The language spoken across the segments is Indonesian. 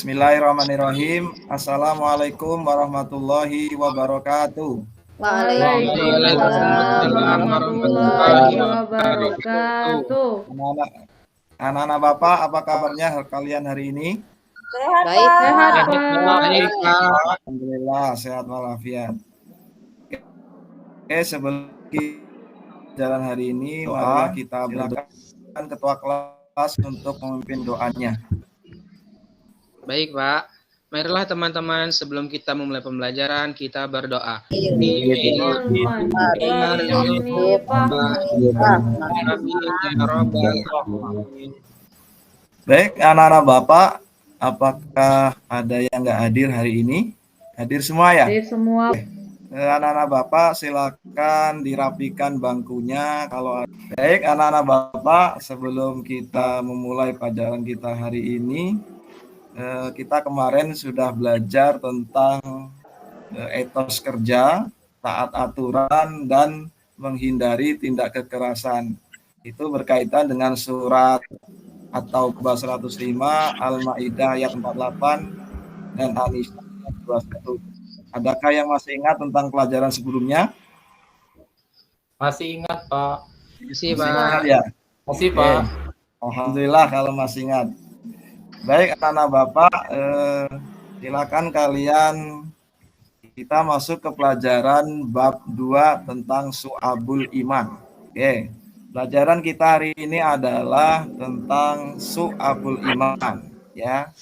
Bismillahirrahmanirrahim. Assalamualaikum warahmatullahi wabarakatuh. Waalaikumsalam warahmatullahi wabarakatuh. Anak-anak Bapak, apa kabarnya kalian hari ini? Baik, sehat, Pak. Alhamdulillah, sehat walafiat. Oke, sebelum jalan hari ini, mari kita silakan ketua kelas untuk memimpin doanya. Baik, Pak. Marilah teman-teman, sebelum kita memulai pembelajaran, kita berdoa. Baik, anak-anak Bapak, apakah ada yang nggak hadir hari ini? Hadir semua ya? Hadir semua. Anak-anak Bapak, silakan dirapikan bangkunya. Kalau baik, anak-anak Bapak, sebelum kita memulai pelajaran kita hari ini, kita kemarin sudah belajar tentang etos kerja, taat aturan, dan menghindari tindak kekerasan. Itu berkaitan dengan surat At-Taubah 105, Al-Maidah ayat 48, dan An-Nisa ayat 21. Adakah yang masih ingat tentang pelajaran sebelumnya? Masih ingat, Pak. Masih, Pak. Ingat ya? Masih, Pak. Alhamdulillah kalau masih ingat. Baik, anak-anak Bapak, silakan kalian kita masuk ke pelajaran bab 2 tentang Su'abul Iman. Oke. Pelajaran kita hari ini adalah tentang Su'abul Iman, ya.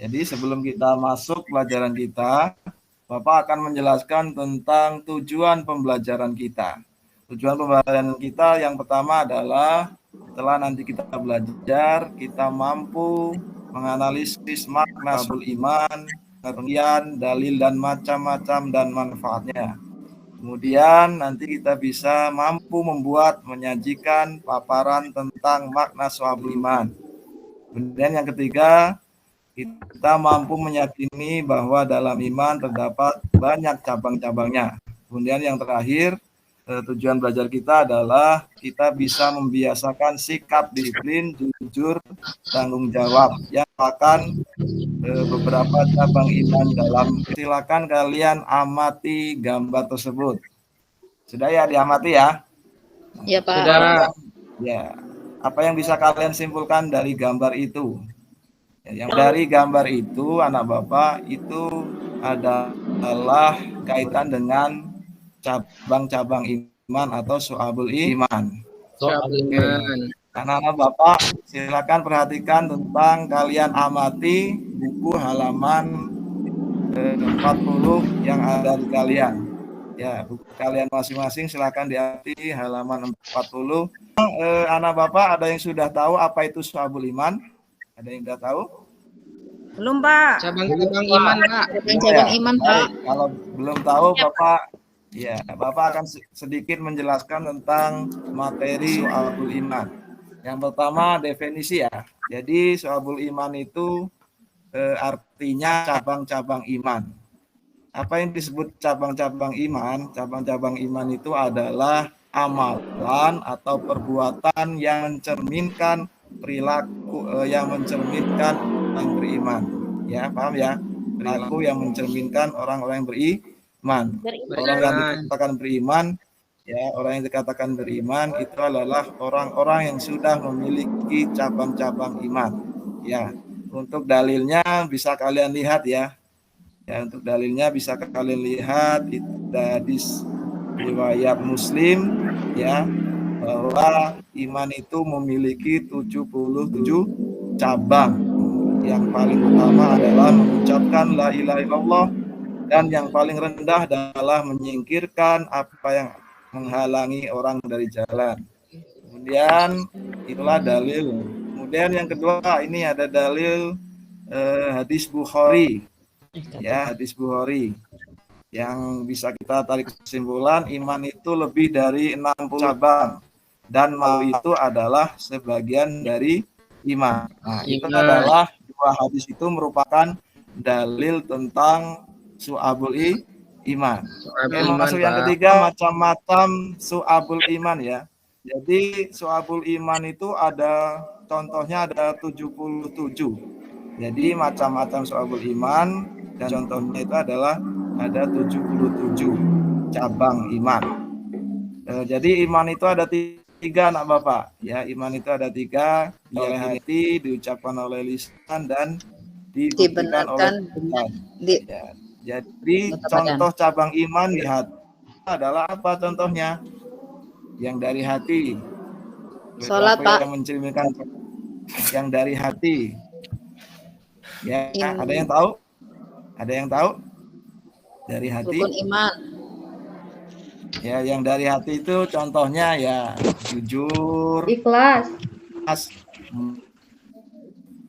Jadi sebelum kita masuk pelajaran kita, Bapak akan menjelaskan tentang tujuan pembelajaran kita. Tujuan pembelajaran kita yang pertama adalah setelah nanti kita belajar, kita mampu menganalisis makna Su'abul Iman, pengertian, dalil dan macam-macam dan manfaatnya. Kemudian nanti kita bisa mampu menyajikan paparan tentang makna Su'abul Iman. Kemudian yang ketiga, kita mampu meyakini bahwa dalam iman terdapat banyak cabang-cabangnya. Kemudian yang terakhir, tujuan belajar kita adalah kita bisa membiasakan sikap disiplin, jujur, tanggung jawab yang akan beberapa cabang iman dalam. Silakan kalian amati gambar tersebut. Sudah ya diamati ya? Ya, Pak. Sudah. Ya. Apa yang bisa kalian simpulkan dari gambar itu? Yang dari gambar itu, anak Bapak, itu adalah kaitan dengan cabang-cabang iman atau Su'abul Iman. Anak-anak Bapak, silakan perhatikan tentang kalian amati buku halaman 40 yang ada di kalian. Ya, buku kalian masing-masing silakan diamati halaman 40. Anak Bapak, ada yang sudah tahu apa itu Su'abul Iman? Ada yang sudah tahu? Belum, Pak. Cabang-cabang iman, Pak. Cabang iman, Pak. Kalau belum tahu, Bapak akan sedikit menjelaskan tentang materi Su'abul Iman. Yang pertama definisi ya. Jadi Su'abul Iman itu artinya cabang-cabang iman. Apa yang disebut cabang-cabang iman? Cabang-cabang iman itu adalah amalan atau perbuatan yang mencerminkan perilaku yang mencerminkan orang beriman. Ya, paham ya? Perilaku yang mencerminkan orang-orang yang beriman. Orang yang dikatakan beriman, ya, orang yang dikatakan beriman itu adalah orang-orang yang sudah memiliki cabang-cabang iman. Ya, untuk dalilnya bisa kalian lihat ya. Ya, untuk dalilnya bisa kalian lihat di hadis riwayat Muslim ya, bahwa iman itu memiliki 77 cabang. Yang paling utama adalah mengucapkan la ilaha illallah, dan yang paling rendah adalah menyingkirkan apa yang menghalangi orang dari jalan. Kemudian itulah dalil. Kemudian yang kedua, ini ada dalil hadis Bukhari. Ya, hadis Bukhari yang bisa kita tarik kesimpulan iman itu lebih dari 60 cabang dan mau itu adalah sebagian dari iman. Nah, itu adalah dua hadis itu merupakan dalil tentang Su'abul Iman. Oke, masuk yang ketiga, macam-macam Su'abul Iman ya. Jadi Su'abul Iman itu ada contohnya ada 77. Jadi macam-macam syu'abul iman dan contohnya itu adalah ada 77 cabang iman. Jadi iman itu ada tiga anak Bapak. Ya, iman itu ada tiga, oleh hati, diucapkan oleh lisan dan dibuktikan oleh Dibenarkan lisan. Ya. Jadi contoh cabang iman di hati adalah apa contohnya? Yang dari hati. Sholat, Perilaku Pak. yang mencerminkan yang dari hati. Ya, ada yang tahu? Ada yang tahu? Dari hati. Rukun iman. Ya, yang dari hati itu contohnya ya jujur, Ikhlas.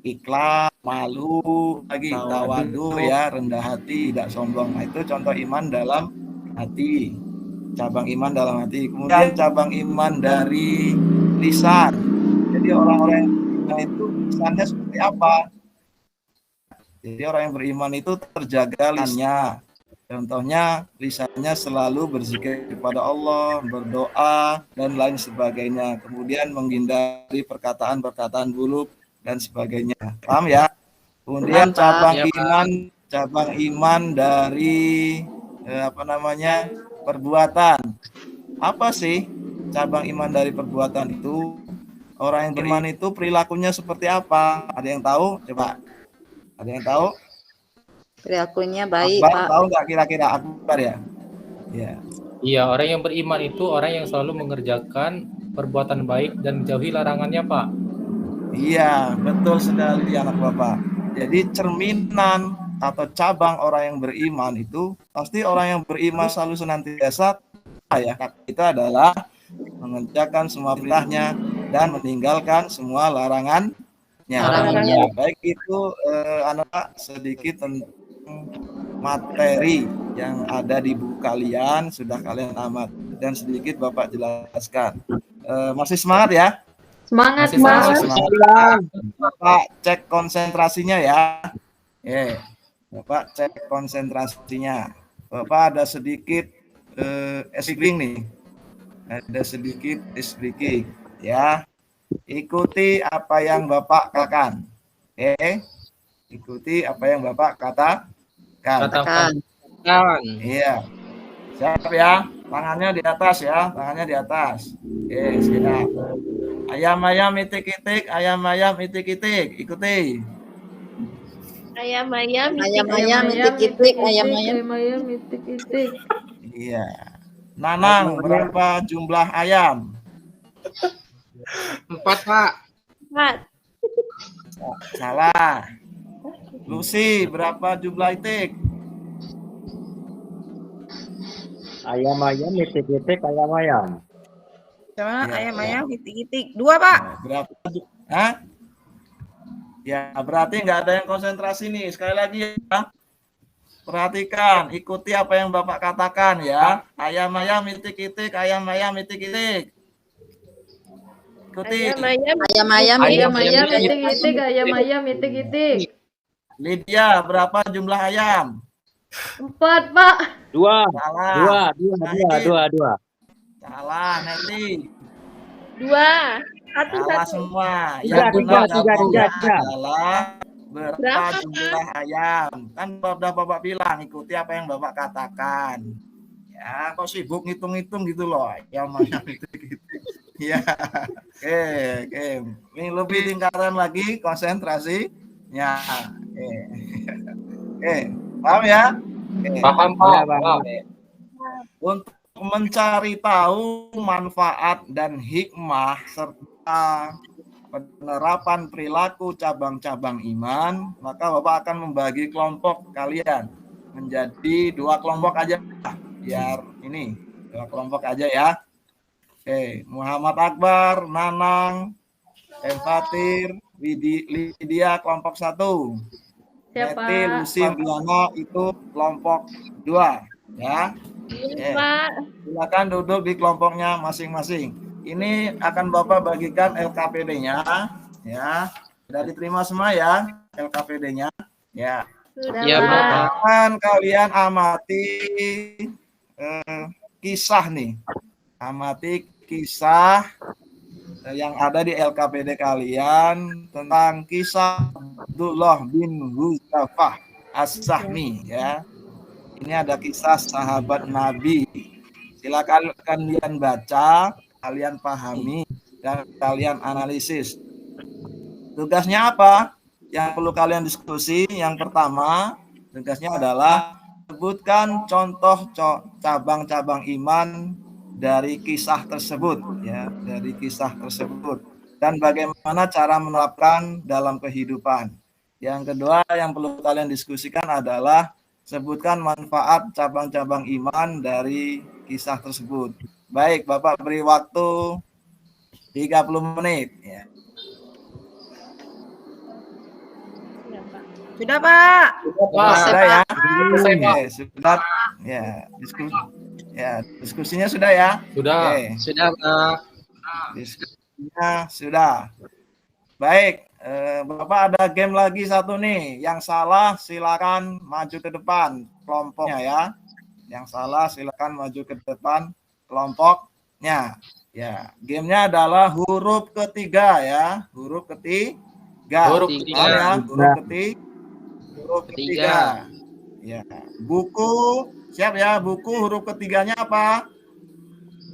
ikhlas, malu, lagi tawadu ya, rendah hati, tidak sombong. Nah, itu contoh iman dalam hati. Cabang iman dalam hati. Kemudian cabang iman dari lisan. Jadi orang-orang yang beriman itu lisannya seperti apa? Jadi orang yang beriman itu terjaga lisannya. Contohnya lisannya selalu berzikir kepada Allah, berdoa dan lain sebagainya. Kemudian menghindari perkataan-perkataan buruk dan sebagainya. Paham ya? Kemudian cabang iman dari perbuatan. Apa sih cabang iman dari perbuatan itu? Orang yang beriman itu perilakunya seperti apa? Ada yang tahu? Coba. Ada yang tahu? Perilakunya baik, Akbar, Pak. tahu nggak kira-kira Akbar ya? Ya. Iya, orang yang beriman itu orang yang selalu mengerjakan perbuatan baik dan menjauhi larangannya, Pak. Iya, betul sekali anak Bapak. Jadi cerminan atau cabang orang yang beriman itu pasti orang yang beriman selalu senantiasa ya. Itu adalah mengerjakan semua perintahnya dan meninggalkan semua larangannya. Baik itu anak sedikit tentang materi yang ada di buku kalian sudah kalian amat dan sedikit Bapak jelaskan. Masih semangat ya? Semangat, Bapak cek konsentrasinya ya. Bapak cek konsentrasinya. Bapak ada sedikit speaking nih. Ada sedikit speaking ya. Ikuti apa yang Bapak katakan. Ikuti apa yang Bapak katakan. Iya. Siap ya. Tangannya di atas ya. Tangannya di atas. Siap. Ayam-ayam itik-itik, ayam-ayam itik-itik. Ikuti. Ayam-ayam itik-itik, ayam-ayam itik-itik. Iya. Nanang, berapa jumlah ayam? 4, Pak. 4. Salah. Lucy, berapa jumlah itik? Ayam-ayam, itik-itik, ayam-ayam. Sama Ya, ayam-ayam itik-itik. 2, Pak. Berapa? Hah? Ya, berarti nggak ada yang konsentrasi nih. Sekali lagi ya. Perhatikan, ikuti apa yang Bapak katakan ya. Ayam-ayam itik-itik, ayam-ayam itik-itik. Ikuti. Ayam-ayam itik-itik, ayam-ayam itik-itik. Lydia, berapa jumlah ayam? 4, Pak. 2. Salah. 2. Salah, Neti. 2. Salah semua. Tiga. Adalah berapa jumlah ayam? Kan Bapak bilang ikuti apa yang Bapak katakan. Ya, kok sibuk ngitung-ngitung gitu loh. Ayam gitu. Ya. Oke. Ini lebih tingkatan lagi konsentrasinya. Oke. Paham ya? Paham, Pak. Untuk mencari tahu manfaat dan hikmah serta penerapan perilaku cabang-cabang iman, maka Bapak akan membagi kelompok kalian menjadi 2 kelompok aja. Biar ini 2 kelompok aja ya. Oke, Muhammad Akbar, Nanang, Fatir, Lydia kelompok 1. Neti, Lucy, Diana itu kelompok 2 ya. Silakan duduk di kelompoknya masing-masing. Ini akan Bapak bagikan LKPD-nya ya. Sudah diterima semua ya LKPD-nya ya. Iya, Bapak. Kan kalian amati kisah nih. Amati kisah yang ada di LKPD kalian tentang kisah Abdullah bin Huzaifah As-Sahmi ya. Ini ada kisah sahabat Nabi. Silakan kalian baca, kalian pahami dan kalian analisis. Tugasnya apa? Yang perlu kalian diskusi, yang pertama, tugasnya adalah sebutkan contoh cabang-cabang iman dari kisah tersebut ya, dari kisah tersebut dan bagaimana cara menerapkan dalam kehidupan. Yang kedua yang perlu kalian diskusikan adalah sebutkan manfaat cabang-cabang iman dari kisah tersebut. Baik, Bapak beri waktu 30 menit ya. Sudah, Pak. Sudah ya. Selesai, Pak. Oke, sudah ya, diskusinya sudah ya. Sudah. Oke. Sudah, Pak. Diskusinya sudah. Baik, Bapak ada game lagi satu nih. Yang salah silakan maju ke depan kelompoknya ya. Yang salah silakan maju ke depan kelompoknya. Ya, gamenya adalah huruf ketiga ya. Huruf ketiga. Huruf ketiga. Ya, huruf ketiga. Huruf Ketiga. ketiga. Ya, buku siap ya. Buku huruf ketiganya apa?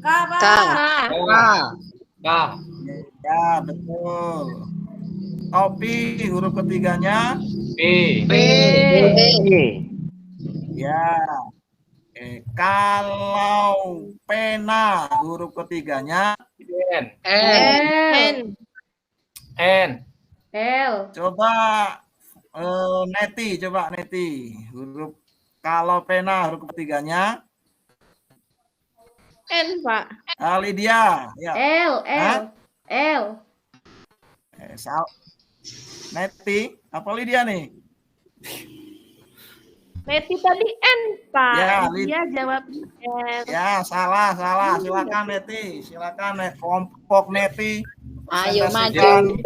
K, Pak. Wah. Nah, Ya, betul. Topi huruf ketiganya P. P. ya. Kalau pena huruf ketiganya N. N. N. L. coba Neti huruf kalau pena huruf ketiganya N, Pak. Lydia ya. L. Hah? L. Neti apa Lydia nih? Neti tadi N, Pak. Ya, Dia jawab N. Ya, salah. Silakan Neti, silakan kelompok Neti. Ayo, presentasikan,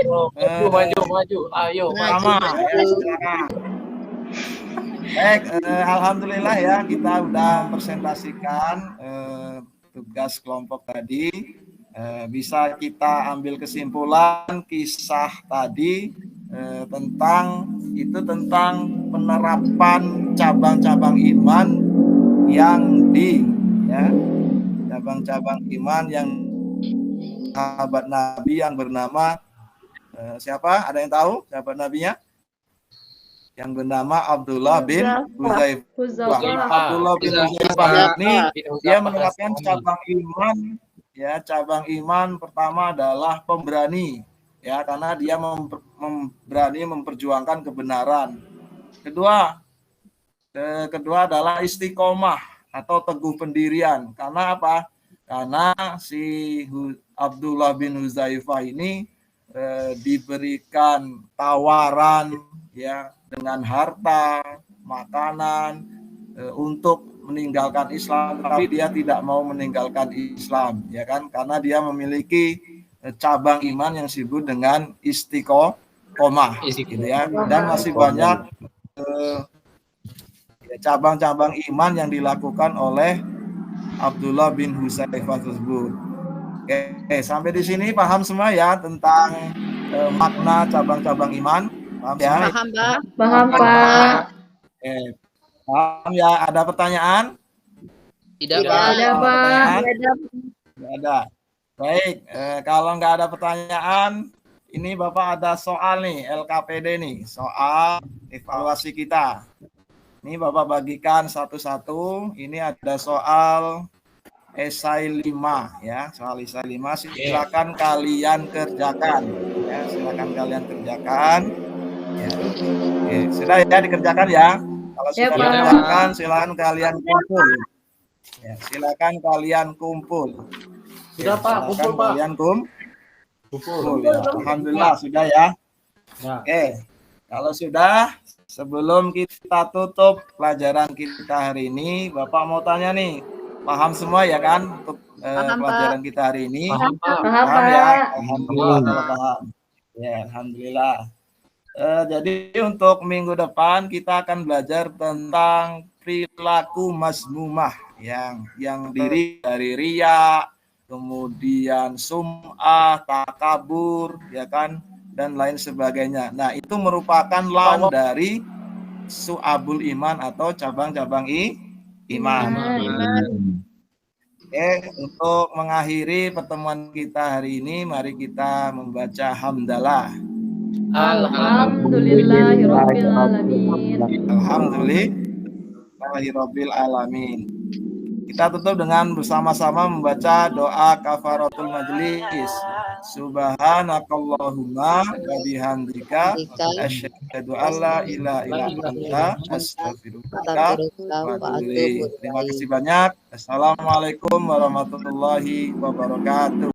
Maju. Ayo. Pertama, ya, silakan. Baik, alhamdulillah ya kita udah presentasikan tugas kelompok tadi. Bisa kita ambil kesimpulan kisah tadi tentang penerapan cabang-cabang iman yang cabang-cabang iman yang sahabat Nabi yang bernama siapa? Ada yang tahu sahabat Nabinya? Yang bernama Abdullah bin Huzaifah. Abdullah bin Huzaifah ini dia menerapkan cabang iman ya, cabang iman pertama adalah pemberani ya, karena dia berani memperjuangkan kebenaran. Kedua adalah istiqomah atau teguh pendirian. Karena apa? Karena si Abdullah bin Huzaifah ini diberikan tawaran ya dengan harta, makanan untuk meninggalkan Islam, tapi dia tidak mau meninggalkan Islam, ya kan? Karena dia memiliki cabang iman yang disebut dengan istiqomah, gitu ya. Dan masih banyak cabang-cabang iman yang dilakukan oleh Abdullah bin Huzaifah tersebut. Oke, sampai di sini paham semua ya tentang makna cabang-cabang iman? Paham ya? Paham, Pak. Paham, Pak. Oke. Paham ya? Ada pertanyaan? Tidak, Tidak. Pak. Ada, Pak. Pertanyaan? Ada. Nggak ada. Baik, kalau nggak ada pertanyaan, ini Bapak ada soal nih, LKPD nih, soal evaluasi kita. Ini Bapak bagikan satu-satu. Ini ada soal esai 5 ya, soal esai 5. Silakan kalian kerjakan. Ya, silakan kalian kerjakan. Ya. Oke, sudah ya dikerjakan ya. Kalau Ya, sudah Pak. dikerjakan, silakan kalian kumpul. Ya, silakan kalian kumpul. Sudah, Pak. Silakan Kumpul, Pak. kalian kumpul. Kumpul. Ya. Alhamdulillah sudah ya. Nah, Oke, kalau sudah, sebelum kita tutup pelajaran kita hari ini, Bapak mau tanya nih, paham semua ya kan untuk Paham, pelajaran kita hari ini? paham, Pak. Paham, Paham ya? Pak. Alhamdulillah kalau paham. Ya, alhamdulillah. Jadi untuk minggu depan kita akan belajar tentang perilaku mazmumah yang diri dari riya, kemudian sum'ah, takabur, ya kan, dan lain sebagainya. Nah, itu merupakan lawan dari su'abul iman atau cabang-cabang iman. Oke, untuk mengakhiri pertemuan kita hari ini, mari kita membaca hamdalah. Alhamdulillahirobbilalamin. Alhamdulillahirabbil alamin. Kita tutup dengan bersama-sama membaca doa kafaratul majlis. Subhanakallahumma wa bihamdika asyhadu an la ilaha illa anta astaghfiruka wa atubu ilaik. Terima kasih banyak. Assalamualaikum warahmatullahi wabarakatuh.